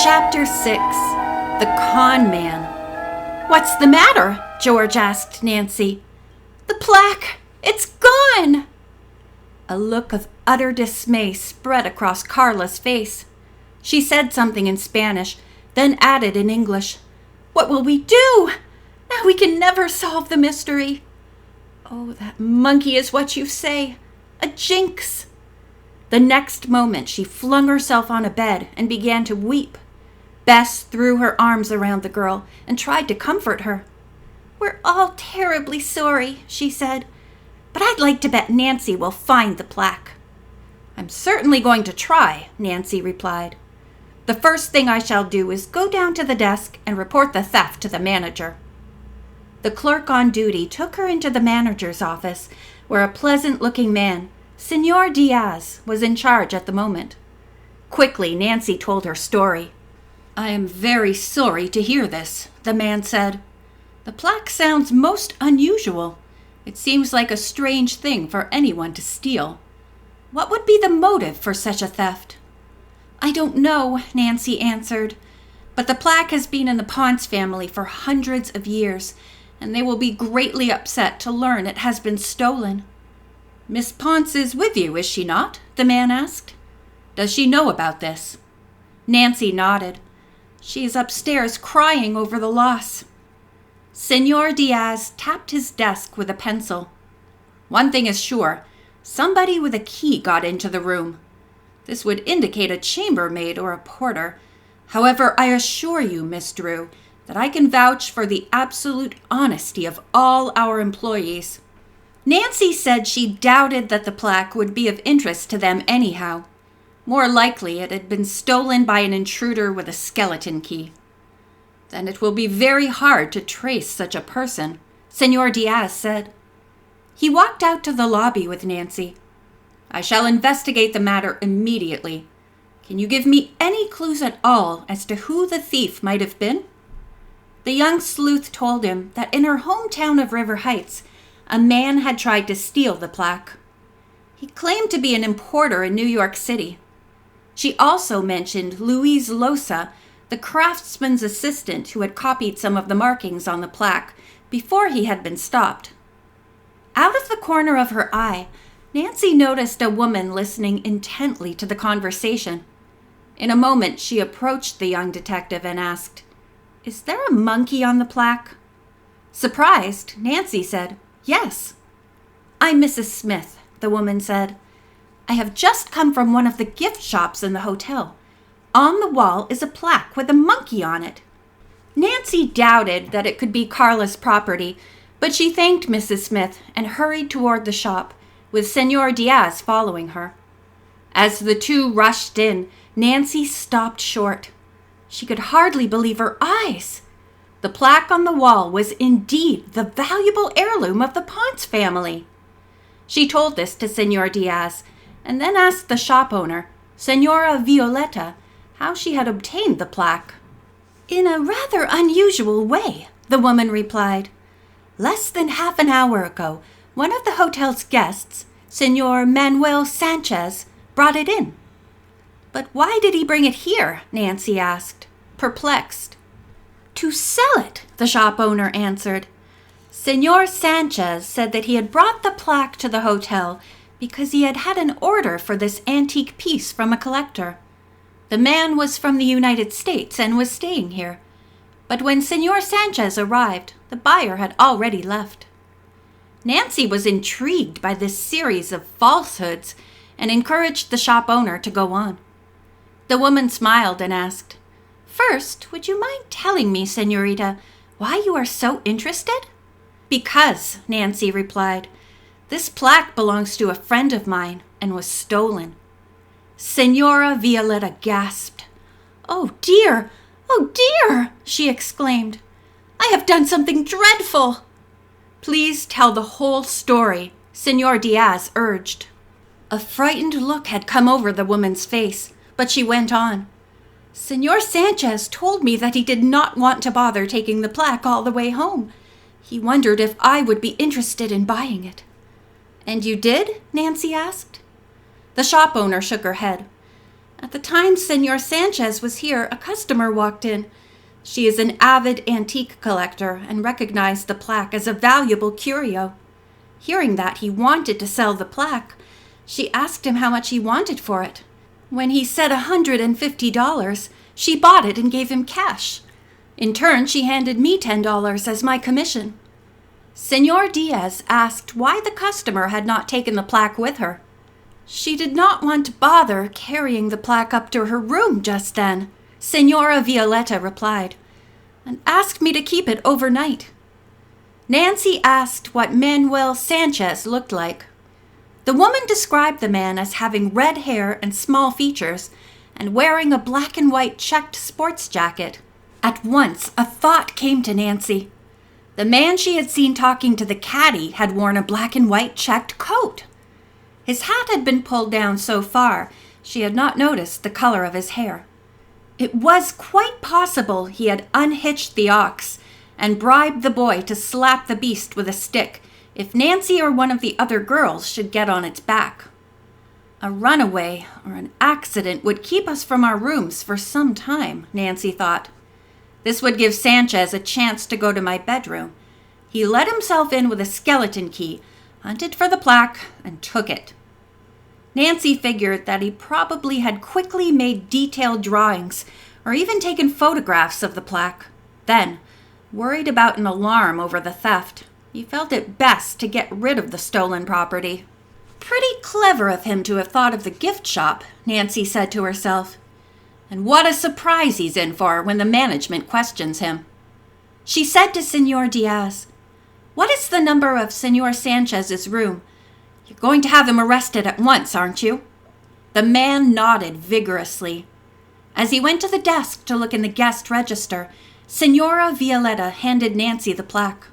Chapter 6. The Con Man. "What's the matter?" George asked Nancy. "The plaque! It's gone!" A look of utter dismay spread across Carla's face. She said something in Spanish, then added in English, "What will we do? Now we can never solve the mystery." "Oh, that monkey is what you say. A jinx." The next moment she flung herself on a bed and began to weep. Bess threw her arms around the girl and tried to comfort her. "We're all terribly sorry," she said, "but I'd like to bet Nancy will find the plaque." "I'm certainly going to try," Nancy replied. "The first thing I shall do is go down to the desk and report the theft to the manager." The clerk on duty took her into the manager's office, where a pleasant-looking man, Senor Diaz, was in charge at the moment. Quickly, Nancy told her story. "I am very sorry to hear this," the man said. "The plaque sounds most unusual. It seems like a strange thing for anyone to steal. What would be the motive for such a theft?" "I don't know," Nancy answered, "but the plaque has been in the Ponce family for hundreds of years, and they will be greatly upset to learn it has been stolen." "Miss Ponce is with you, is she not?" the man asked. "Does she know about this?" Nancy nodded. "She is upstairs crying over the loss." Senor Diaz tapped his desk with a pencil. "One thing is sure, somebody with a key got into the room. This would indicate a chambermaid or a porter. However, I assure you, Miss Drew, that I can vouch for the absolute honesty of all our employees." Nancy said she doubted that the plaque would be of interest to them anyhow. More likely it had been stolen by an intruder with a skeleton key. "Then it will be very hard to trace such a person," Senor Diaz said. He walked out to the lobby with Nancy. "I shall investigate the matter immediately. Can you give me any clues at all as to who the thief might have been?" The young sleuth told him that in her hometown of River Heights, a man had tried to steal the plaque. He claimed to be an importer in New York City. She also mentioned Luis Losa, the craftsman's assistant who had copied some of the markings on the plaque before he had been stopped. Out of the corner of her eye, Nancy noticed a woman listening intently to the conversation. In a moment, she approached the young detective and asked, "Is there a monkey on the plaque?" Surprised, Nancy said, "Yes." "I'm Mrs. Smith," the woman said. "I have just come from one of the gift shops in the hotel. On the wall is a plaque with a monkey on it." Nancy doubted that it could be Carla's property, but she thanked Mrs. Smith and hurried toward the shop, with Senor Diaz following her. As the two rushed in, Nancy stopped short. She could hardly believe her eyes. The plaque on the wall was indeed the valuable heirloom of the Ponce family. She told this to Senor Diaz, and then asked the shop owner, Senora Violeta, how she had obtained the plaque. "In a rather unusual way," the woman replied. "Less than half an hour ago, one of the hotel's guests, Senor Manuel Sanchez, brought it in." "But why did he bring it here?" Nancy asked, perplexed. "To sell it," the shop owner answered. "Senor Sanchez said that he had brought the plaque to the hotel because he had had an order for this antique piece from a collector. The man was from the United States and was staying here. But when Senor Sanchez arrived, the buyer had already left." Nancy was intrigued by this series of falsehoods and encouraged the shop owner to go on. The woman smiled and asked, "First, would you mind telling me, Senorita, why you are so interested?" "Because," Nancy replied, "this plaque belongs to a friend of mine and was stolen." Senora Violeta gasped. "Oh dear! Oh dear!" she exclaimed. "I have done something dreadful." "Please tell the whole story," Senor Diaz urged. A frightened look had come over the woman's face, but she went on. "Senor Sanchez told me that he did not want to bother taking the plaque all the way home. He wondered if I would be interested in buying it." "And you did?" Nancy asked. The shop owner shook her head. At the time Senor Sanchez was here, a customer walked in. She is an avid antique collector and recognized the plaque as a valuable curio. Hearing that he wanted to sell the plaque, she asked him how much he wanted for it. When he said $150, she bought it and gave him cash. In turn, she handed me $10 as my commission. Senor Diaz asked why the customer had not taken the plaque with her. She did not want to bother carrying the plaque up to her room just then, Senora Violeta replied, and asked me to keep it overnight. Nancy asked what Manuel Sanchez looked like. The woman described the man as having red hair and small features and wearing a black and white checked sports jacket. At once, a thought came to Nancy. The man she had seen talking to the caddy had worn a black and white checked coat. His hat had been pulled down so far, she had not noticed the color of his hair. It was quite possible he had unhitched the ox and bribed the boy to slap the beast with a stick if Nancy or one of the other girls should get on its back. A runaway or an accident would keep us from our rooms for some time, Nancy thought. This would give Sanchez a chance to go to my bedroom. He let himself in with a skeleton key, hunted for the plaque, and took it. Nancy figured that he probably had quickly made detailed drawings or even taken photographs of the plaque. Then, worried about an alarm over the theft, he felt it best to get rid of the stolen property. Pretty clever of him to have thought of the gift shop, Nancy said to herself. And what a surprise he's in for when the management questions him. She said to Senor Diaz, "What is the number of Senor Sanchez's room? You're going to have him arrested at once, aren't you?" The man nodded vigorously. As he went to the desk to look in the guest register, Senora Violeta handed Nancy the plaque.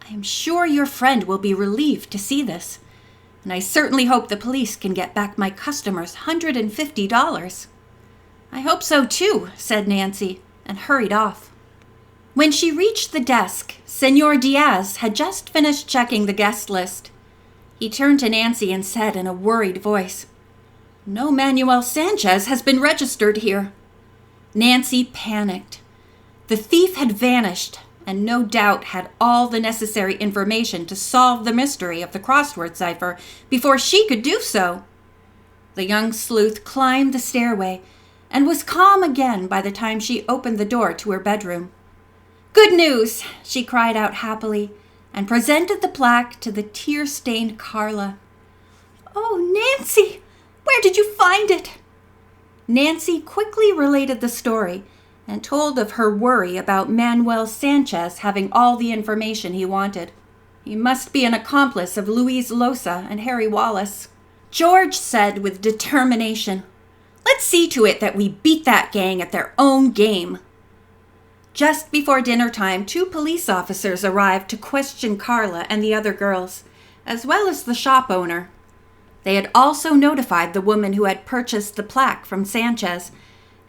"I am sure your friend will be relieved to see this, and I certainly hope the police can get back my customer's $150. "I hope so too," said Nancy, and hurried off. When she reached the desk, Senor Diaz had just finished checking the guest list. He turned to Nancy and said in a worried voice, "No Manuel Sanchez has been registered here." Nancy panicked. The thief had vanished, and no doubt had all the necessary information to solve the mystery of the crossword cipher before she could do so. The young sleuth climbed the stairway and was calm again by the time she opened the door to her bedroom. "Good news!" she cried out happily, and presented the plaque to the tear-stained Carla. "Oh, Nancy! Where did you find it?" Nancy quickly related the story and told of her worry about Manuel Sanchez having all the information he wanted. He must be an accomplice of Luis Loza and Harry Wallace. George said with determination, "Let's see to it that we beat that gang at their own game." Just before dinner time, 2 police officers arrived to question Carla and the other girls, as well as the shop owner. They had also notified the woman who had purchased the plaque from Sanchez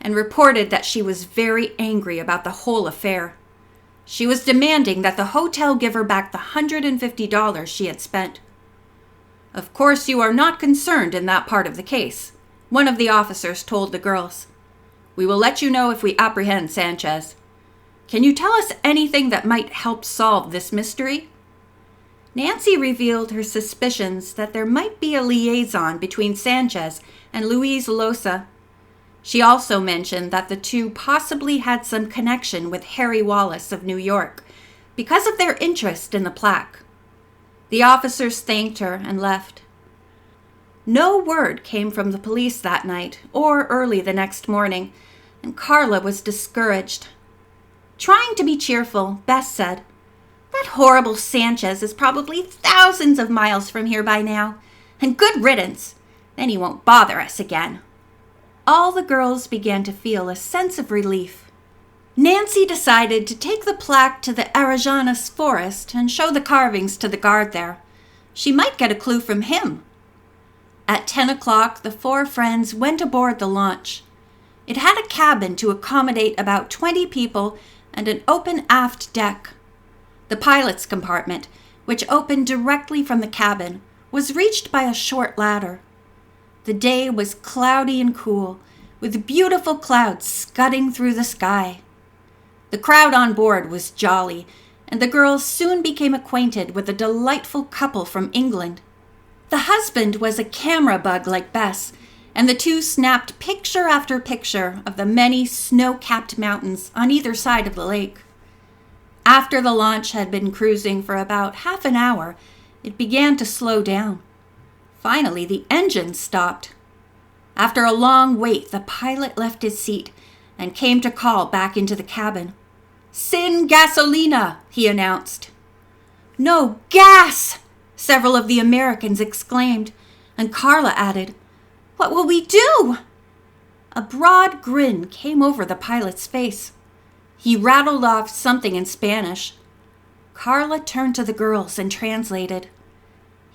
and reported that she was very angry about the whole affair. She was demanding that the hotel give her back the $150 she had spent. "Of course you are not concerned in that part of the case," one of the officers told the girls. "We will let you know if we apprehend Sanchez. Can you tell us anything that might help solve this mystery?" Nancy revealed her suspicions that there might be a liaison between Sanchez and Luis Loza. She also mentioned that the two possibly had some connection with Harry Wallace of New York because of their interest in the plaque. The officers thanked her and left. No word came from the police that night or early the next morning, and Carla was discouraged. Trying to be cheerful, Bess said, "That horrible Sanchez is probably thousands of miles from here by now, and good riddance. Then he won't bother us again." All the girls began to feel a sense of relief. Nancy decided to take the plaque to the Arajanas forest and show the carvings to the guard there. She might get a clue from him. At 10 o'clock, the 4 friends went aboard the launch. It had a cabin to accommodate about 20 people and an open aft deck. The pilot's compartment, which opened directly from the cabin, was reached by a short ladder. The day was cloudy and cool, with beautiful clouds scudding through the sky. The crowd on board was jolly, and the girls soon became acquainted with a delightful couple from England. The husband was a camera bug like Bess, and the two snapped picture after picture of the many snow-capped mountains on either side of the lake. After the launch had been cruising for about half an hour, it began to slow down. Finally, the engine stopped. After a long wait, the pilot left his seat and came to call back into the cabin. "Sin gasolina," he announced. "No gas!" several of the Americans exclaimed, and Carla added, "What will we do?" A broad grin came over the pilot's face. He rattled off something in Spanish. Carla turned to the girls and translated.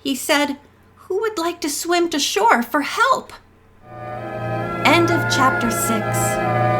He said, "Who would like to swim to shore for help?" End of chapter 6.